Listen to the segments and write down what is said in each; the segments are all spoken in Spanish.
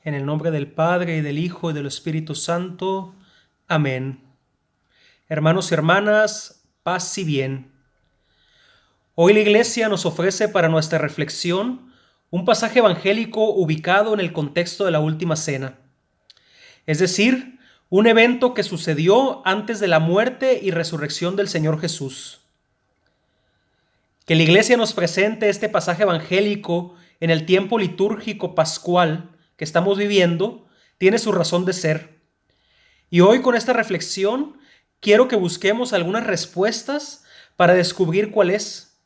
En el nombre del Padre, y del Hijo, y del Espíritu Santo. Amén. Hermanos y hermanas, paz y bien. Hoy la Iglesia nos ofrece para nuestra reflexión un pasaje evangélico ubicado en el contexto de la Última Cena, es decir, un evento que sucedió antes de la muerte y resurrección del Señor Jesús. Que la Iglesia nos presente este pasaje evangélico en el tiempo litúrgico pascual que estamos viviendo tiene su razón de ser. Y hoy con esta reflexión quiero que busquemos algunas respuestas para descubrir cuál es.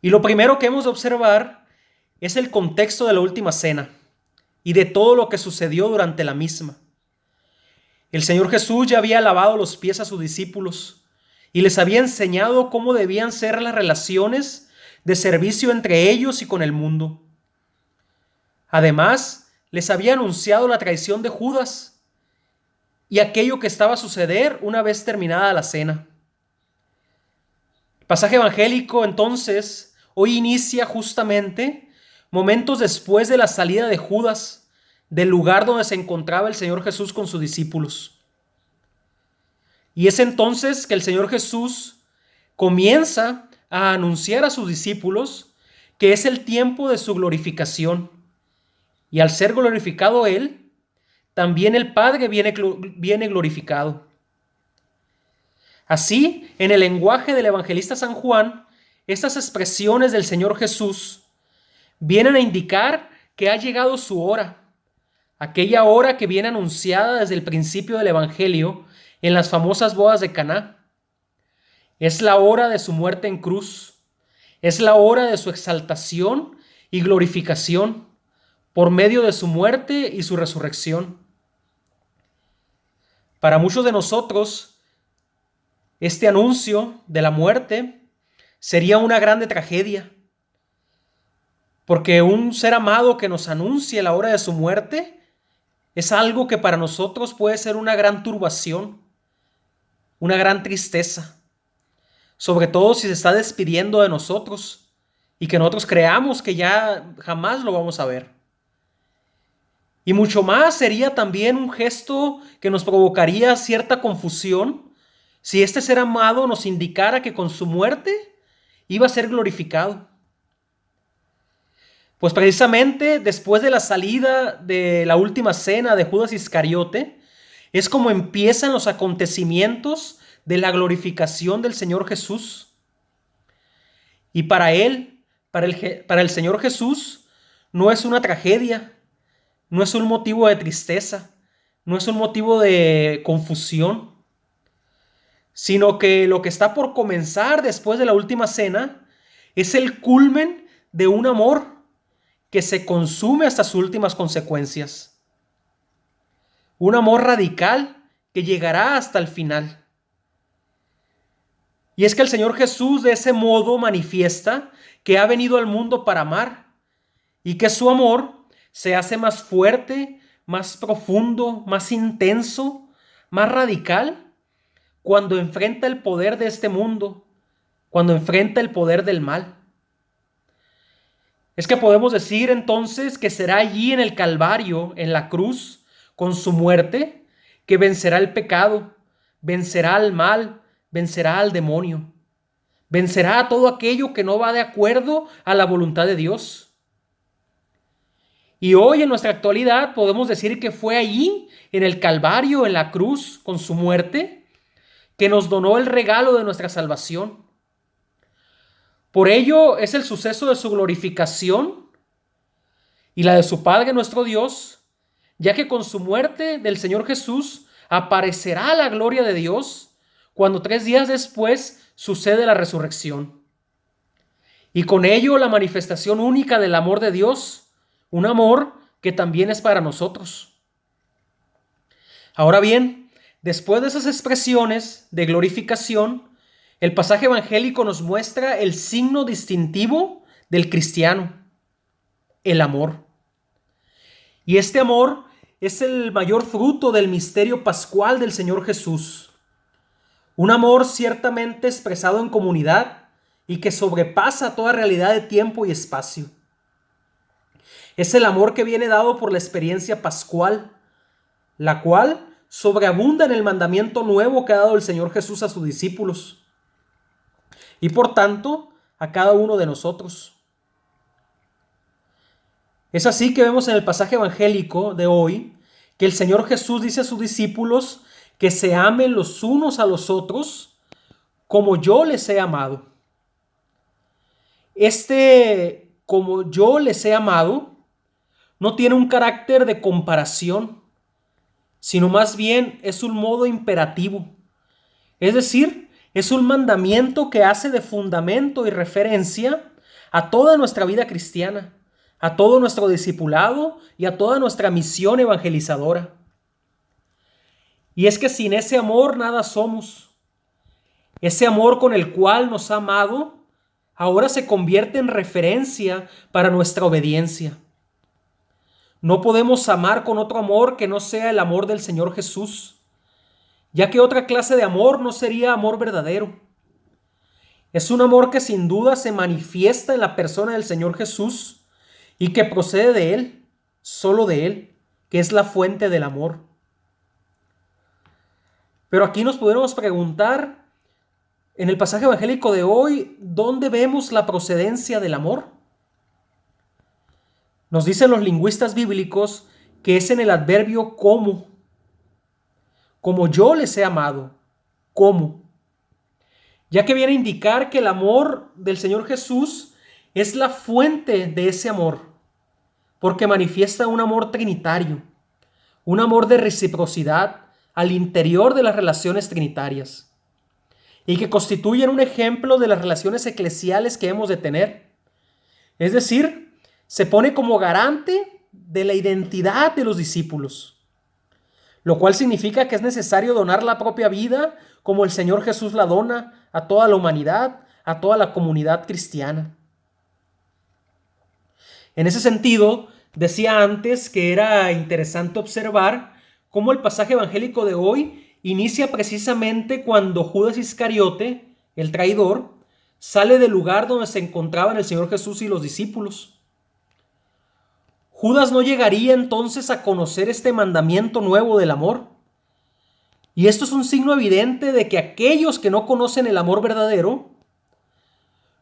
Y lo primero que hemos de observar es el contexto de la última cena y de todo lo que sucedió durante la misma. El Señor Jesús ya había lavado los pies a sus discípulos y les había enseñado cómo debían ser las relaciones de servicio entre ellos y con el mundo. Además, les había anunciado la traición de Judas y aquello que estaba a suceder una vez terminada la cena. El pasaje evangélico, entonces, hoy inicia justamente momentos después de la salida de Judas del lugar donde se encontraba el Señor Jesús con sus discípulos. Y es entonces que el Señor Jesús comienza a anunciar a sus discípulos que es el tiempo de su glorificación. Y al ser glorificado Él, también el Padre viene glorificado. Así, en el lenguaje del evangelista San Juan, estas expresiones del Señor Jesús vienen a indicar que ha llegado su hora, aquella hora que viene anunciada desde el principio del Evangelio en las famosas bodas de Caná. Es la hora de su muerte en cruz, es la hora de su exaltación y glorificación por medio de su muerte y su resurrección. Para muchos de nosotros, este anuncio de la muerte sería una grande tragedia, porque un ser amado que nos anuncie la hora de su muerte es algo que para nosotros puede ser una gran turbación, una gran tristeza, sobre todo si se está despidiendo de nosotros y que nosotros creamos que ya jamás lo vamos a ver. Y mucho más sería también un gesto que nos provocaría cierta confusión si este ser amado nos indicara que con su muerte iba a ser glorificado. Pues precisamente después de la salida de la última cena de Judas Iscariote, es como empiezan los acontecimientos de la glorificación del Señor Jesús. Y para él, para el Señor Jesús, no es una tragedia, no es un motivo de tristeza, no es un motivo de confusión, sino que lo que está por comenzar después de la última cena es el culmen de un amor que se consume hasta sus últimas consecuencias. Un amor radical que llegará hasta el final. Y es que el Señor Jesús de ese modo manifiesta que ha venido al mundo para amar y que su amor se hace más fuerte, más profundo, más intenso, más radical cuando enfrenta el poder de este mundo, cuando enfrenta el poder del mal. Es que podemos decir entonces que será allí en el Calvario, en la cruz, con su muerte, que vencerá el pecado, vencerá al mal, vencerá al demonio, vencerá a todo aquello que no va de acuerdo a la voluntad de Dios. Y hoy en nuestra actualidad podemos decir que fue allí, en el Calvario, en la cruz, con su muerte, que nos donó el regalo de nuestra salvación. Por ello es el suceso de su glorificación y la de su Padre nuestro Dios, ya que con su muerte del Señor Jesús aparecerá la gloria de Dios cuando 3 días después sucede la resurrección. Y con ello la manifestación única del amor de Dios, un amor que también es para nosotros. Ahora bien, después de esas expresiones de glorificación, el pasaje evangélico nos muestra el signo distintivo del cristiano, el amor. Y este amor es el mayor fruto del misterio pascual del Señor Jesús. Un amor ciertamente expresado en comunidad y que sobrepasa toda realidad de tiempo y espacio. Es el amor que viene dado por la experiencia pascual, la cual sobreabunda en el mandamiento nuevo que ha dado el Señor Jesús a sus discípulos y por tanto a cada uno de nosotros. Es así que vemos en el pasaje evangélico de hoy que el Señor Jesús dice a sus discípulos que se amen los unos a los otros como yo les he amado. Como yo les he amado no tiene un carácter de comparación, sino más bien es un modo imperativo. Es decir, es un mandamiento que hace de fundamento y referencia a toda nuestra vida cristiana, a todo nuestro discipulado y a toda nuestra misión evangelizadora. Y es que sin ese amor nada somos. Ese amor con el cual nos ha amado ahora se convierte en referencia para nuestra obediencia. No podemos amar con otro amor que no sea el amor del Señor Jesús, ya que otra clase de amor no sería amor verdadero. Es un amor que sin duda se manifiesta en la persona del Señor Jesús y que procede de Él, solo de Él, que es la fuente del amor. Pero aquí nos podemos preguntar, en el pasaje evangélico de hoy, ¿dónde vemos la procedencia del amor? Nos dicen los lingüistas bíblicos que es en el adverbio como. Como yo les he amado. ¿Cómo? Ya que viene a indicar que el amor del Señor Jesús es la fuente de ese amor, porque manifiesta un amor trinitario, un amor de reciprocidad al interior de las relaciones trinitarias, y que constituyen un ejemplo de las relaciones eclesiales que hemos de tener. Es decir, se pone como garante de la identidad de los discípulos, lo cual significa que es necesario donar la propia vida como el Señor Jesús la dona a toda la humanidad, a toda la comunidad cristiana. En ese sentido, decía antes que era interesante observar cómo el pasaje evangélico de hoy inicia precisamente cuando Judas Iscariote, el traidor, sale del lugar donde se encontraban el Señor Jesús y los discípulos. Judas no llegaría entonces a conocer este mandamiento nuevo del amor. Y esto es un signo evidente de que aquellos que no conocen el amor verdadero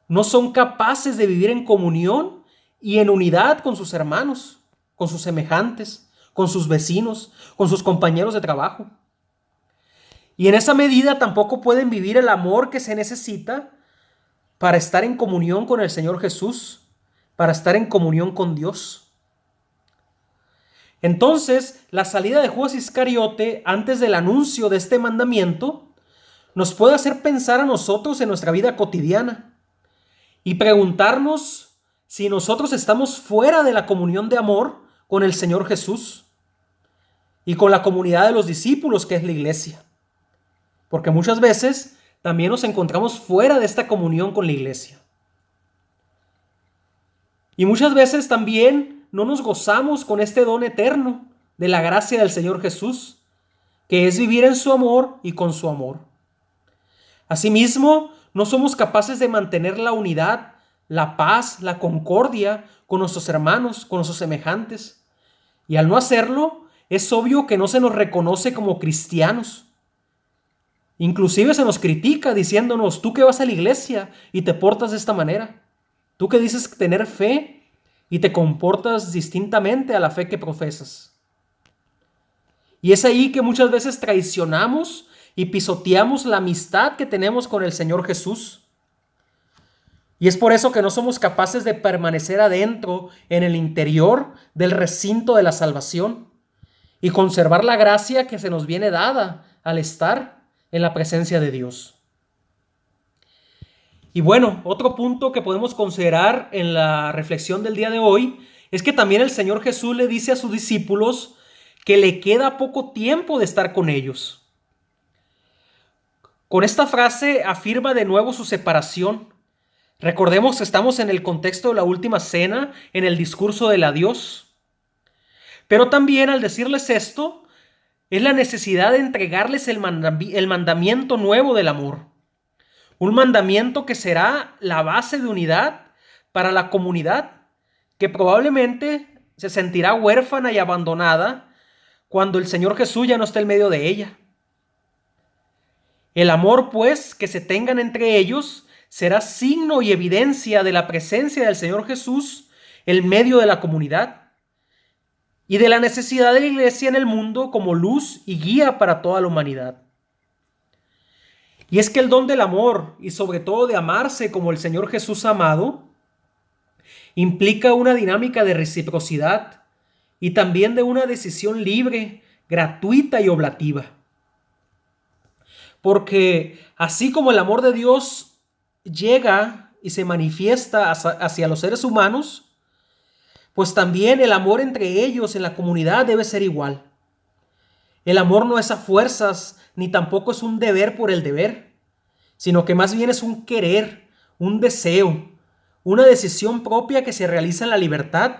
no son capaces de vivir en comunión y en unidad con sus hermanos, con sus semejantes, con sus vecinos, con sus compañeros de trabajo. Y en esa medida tampoco pueden vivir el amor que se necesita para estar en comunión con el Señor Jesús, para estar en comunión con Dios. Entonces, la salida de Judas Iscariote antes del anuncio de este mandamiento nos puede hacer pensar a nosotros en nuestra vida cotidiana y preguntarnos si nosotros estamos fuera de la comunión de amor con el Señor Jesús y con la comunidad de los discípulos que es la iglesia. Porque muchas veces también nos encontramos fuera de esta comunión con la iglesia. Y muchas veces también no nos gozamos con este don eterno de la gracia del Señor Jesús, que es vivir en su amor y con su amor. Asimismo, no somos capaces de mantener la unidad, la paz, la concordia con nuestros hermanos, con nuestros semejantes. Y al no hacerlo, es obvio que no se nos reconoce como cristianos. Inclusive se nos critica diciéndonos, tú que vas a la iglesia y te portas de esta manera. Tú que dices tener fe y te comportas distintamente a la fe que profesas. Y es ahí que muchas veces traicionamos y pisoteamos la amistad que tenemos con el Señor Jesús. Y es por eso que no somos capaces de permanecer adentro, en el interior del recinto de la salvación y conservar la gracia que se nos viene dada al estar en la presencia de Dios. Y bueno, otro punto que podemos considerar en la reflexión del día de hoy es que también el Señor Jesús le dice a sus discípulos que le queda poco tiempo de estar con ellos. Con esta frase afirma de nuevo su separación. Recordemos que estamos en el contexto de la última cena, en el discurso del adiós. Pero también al decirles esto, es la necesidad de entregarles el mandamiento nuevo del amor. Un mandamiento que será la base de unidad para la comunidad que probablemente se sentirá huérfana y abandonada cuando el Señor Jesús ya no esté en medio de ella. El amor, pues, que se tengan entre ellos será signo y evidencia de la presencia del Señor Jesús en medio de la comunidad y de la necesidad de la iglesia en el mundo como luz y guía para toda la humanidad. Y es que el don del amor, y sobre todo de amarse como el Señor Jesús ha amado, implica una dinámica de reciprocidad y también de una decisión libre, gratuita y oblativa. Porque así como el amor de Dios llega y se manifiesta hacia los seres humanos, pues también el amor entre ellos en la comunidad debe ser igual. El amor no es a fuerzas, ni tampoco es un deber por el deber, sino que más bien es un querer, un deseo, una decisión propia que se realiza en la libertad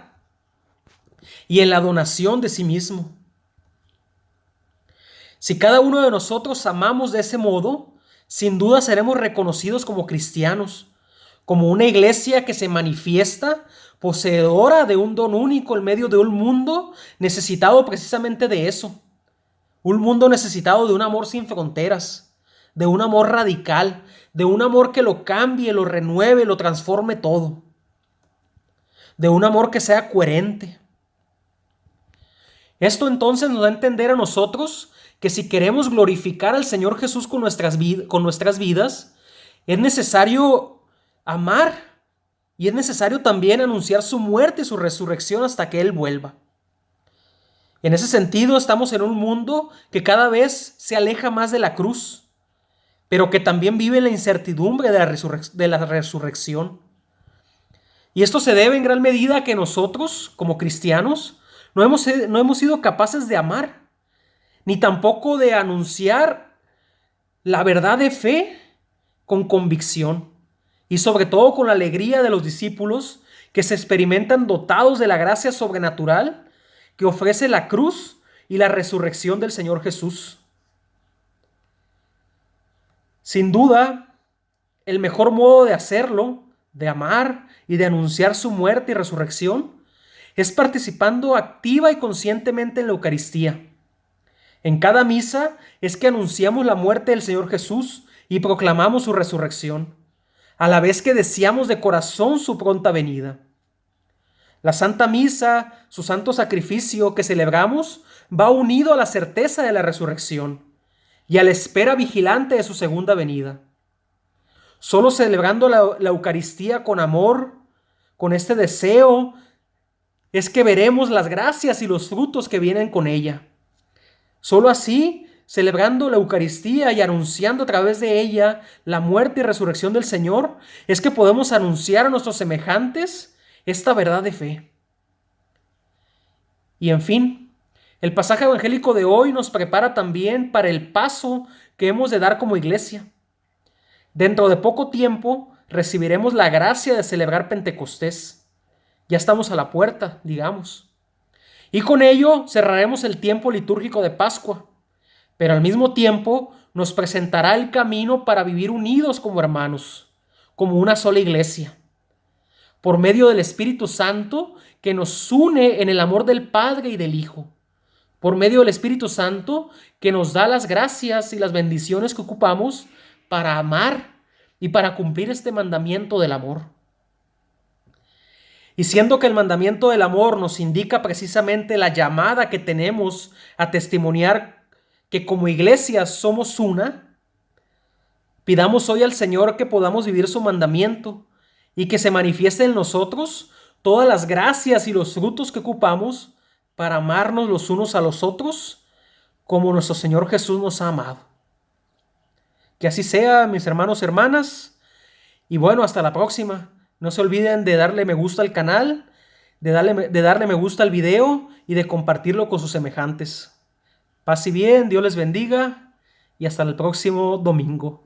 y en la donación de sí mismo. Si cada uno de nosotros amamos de ese modo, sin duda seremos reconocidos como cristianos, como una iglesia que se manifiesta poseedora de un don único en medio de un mundo necesitado precisamente de eso. Un mundo necesitado de un amor sin fronteras, de un amor radical, de un amor que lo cambie, lo renueve, lo transforme todo. De un amor que sea coherente. Esto entonces nos da a entender a nosotros que si queremos glorificar al Señor Jesús con nuestras vidas, es necesario amar y es necesario también anunciar su muerte y su resurrección hasta que Él vuelva. En ese sentido, estamos en un mundo que cada vez se aleja más de la cruz, pero que también vive en la incertidumbre de la resurrección. Y esto se debe en gran medida a que nosotros, como cristianos, no hemos sido capaces de amar, ni tampoco de anunciar la verdad de fe con convicción, y sobre todo con la alegría de los discípulos que se experimentan dotados de la gracia sobrenatural que ofrece la cruz y la resurrección del Señor Jesús. Sin duda, el mejor modo de hacerlo, de amar y de anunciar su muerte y resurrección, es participando activa y conscientemente en la Eucaristía. En cada misa es que anunciamos la muerte del Señor Jesús y proclamamos su resurrección, a la vez que deseamos de corazón su pronta venida. La Santa Misa, su santo sacrificio que celebramos, va unido a la certeza de la resurrección y a la espera vigilante de su segunda venida. Solo celebrando la Eucaristía con amor, con este deseo, es que veremos las gracias y los frutos que vienen con ella. Solo así, celebrando la Eucaristía y anunciando a través de ella la muerte y resurrección del Señor, es que podemos anunciar a nuestros semejantes esta verdad de fe. Y en fin, el pasaje evangélico de hoy nos prepara también para el paso que hemos de dar como iglesia. Dentro de poco tiempo recibiremos la gracia de celebrar Pentecostés. Ya estamos a la puerta, digamos. Y con ello cerraremos el tiempo litúrgico de Pascua, pero al mismo tiempo nos presentará el camino para vivir unidos como hermanos, como una sola iglesia, por medio del Espíritu Santo que nos une en el amor del Padre y del Hijo, por medio del Espíritu Santo que nos da las gracias y las bendiciones que ocupamos para amar y para cumplir este mandamiento del amor. Y siendo que el mandamiento del amor nos indica precisamente la llamada que tenemos a testimoniar que como iglesia somos una, pidamos hoy al Señor que podamos vivir su mandamiento y que se manifieste en nosotros todas las gracias y los frutos que ocupamos para amarnos los unos a los otros como nuestro Señor Jesús nos ha amado. Que así sea, mis hermanos y hermanas. Y bueno, hasta la próxima. No se olviden de darle me gusta al canal, de darle me gusta al video y de compartirlo con sus semejantes. Paz y bien, Dios les bendiga y hasta el próximo domingo.